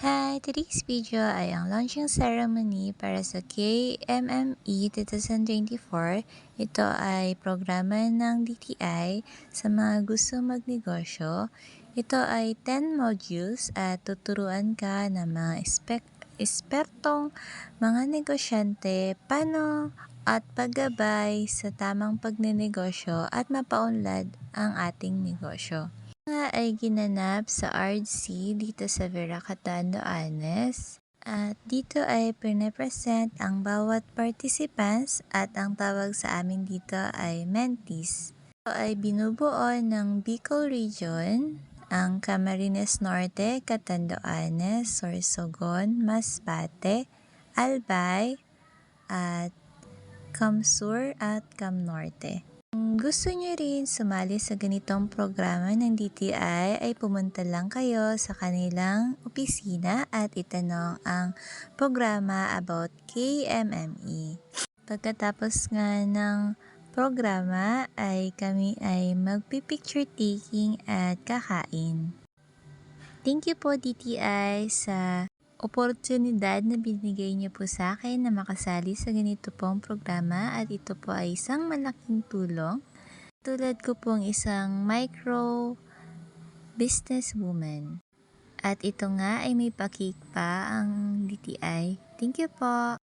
Hi! Today's video ay ang launching ceremony para sa KMME 2024. Ito ay programa ng DTI sa mga gusto magnegosyo. Ito ay 10 modules at tuturuan ka ng mga espertong mga negosyante paano at paggabay sa tamang pagnenegosyo at mapaunlad ang ating negosyo. Nga ay ginanap sa RDC dito sa Veracatan, Loanes. At dito ay pinapresent ang bawat participants at ang tawag sa amin dito ay mentees. Ito ay binubuo ng Bicol Region, ang Camarines Norte, Catanduanes, Sorsogon, Masbate, Albay, at Camsur at Cam Norte. Kung gusto nyo rin sumali sa ganitong programa ng DTI ay pumunta lang kayo sa kanilang opisina at itanong ang programa about KMME. Pagkatapos nga ng programa ay kami ay magpipicture taking at kakain. Thank you po DTI sa oportunidad na binigay niyo po sa akin na makasali sa ganito pong programa at ito po ay isang malaking tulong. Tulad ko pong isang micro businesswoman. At ito nga ay may pakik pa ang DTI. Thank you po!